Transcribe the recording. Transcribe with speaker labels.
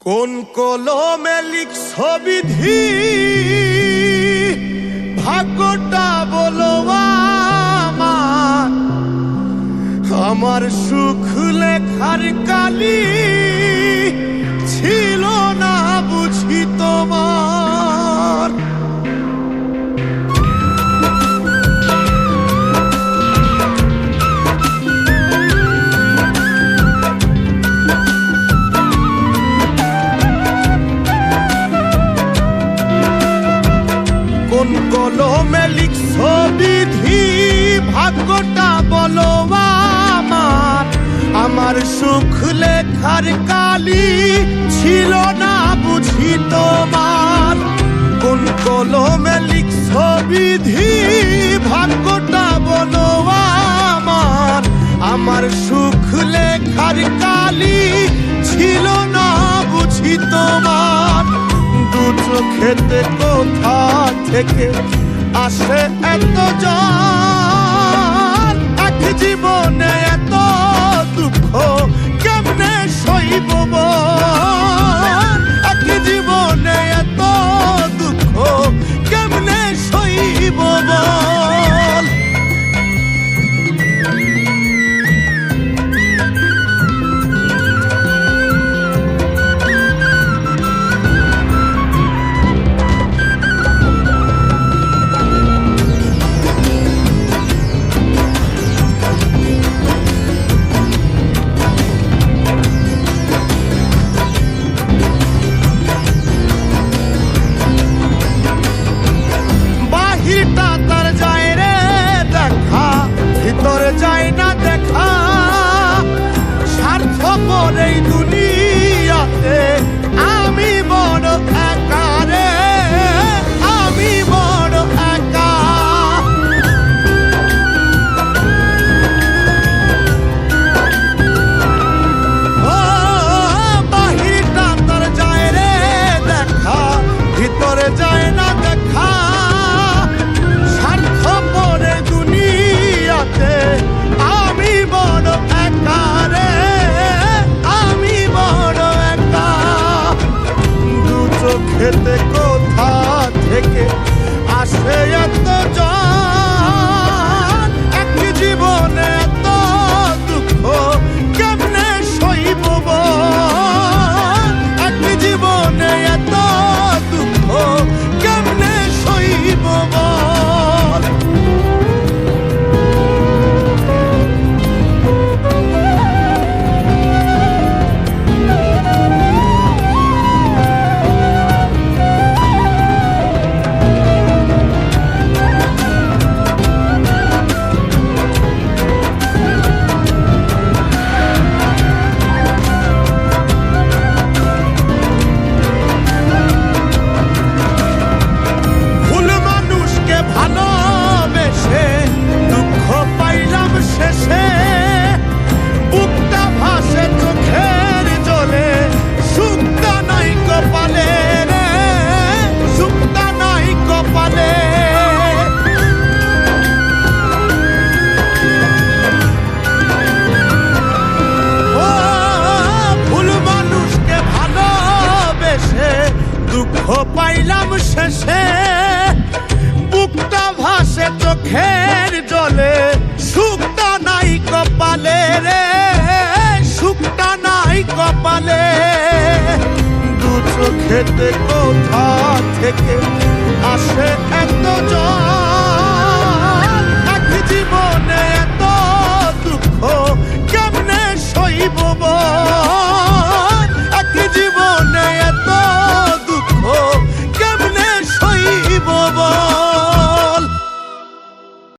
Speaker 1: কোন কলমে লিখছ বিধি, ভাগ্যটা বলো আমার। আমার সুখ লেখার কালি ছিল না বুঝি তোমার। কোন কলমে লিখছ বিধি, ভাগ্যটা বলো আমার। আমার সুখ লেখার কালি ছিল না বুঝি তোমার। কোন কলমে লিখছ বিধি, ভাগ্যটা বলো আমার। আমার সুখ লেখার কালি ছিল না বুঝি তোমার। দু চোখেতে কোথা থেকে আসে এত জল, এক জীবনে এত দুঃখ কেমনে সইব বল। এক জীবনে এত দুঃখ কেমনে সইব বল। এই দুনিয়াতে আমি বড় একা রে, আমি বড় একা। ও বাহিরটা তার যায় রে দেখা, ভিতরে যায় না দেখা। স্বার্থপর এই দুনিয়াতে আমি বড় একা রে, চোখেতে কোথা থেকে আসে এত জল। এক জীবনে এত দুঃখ কেমনে সইব বল। এক জীবনে এত দুঃখ কেমনে সইব বল। পাইলাম শেষে বুকটা ভাসে চোখের জলে। সুখটা নাই কপালে রে, সুখটা নাই কপালে। দু চোখেতে কোথা থেকে আসে এত জল।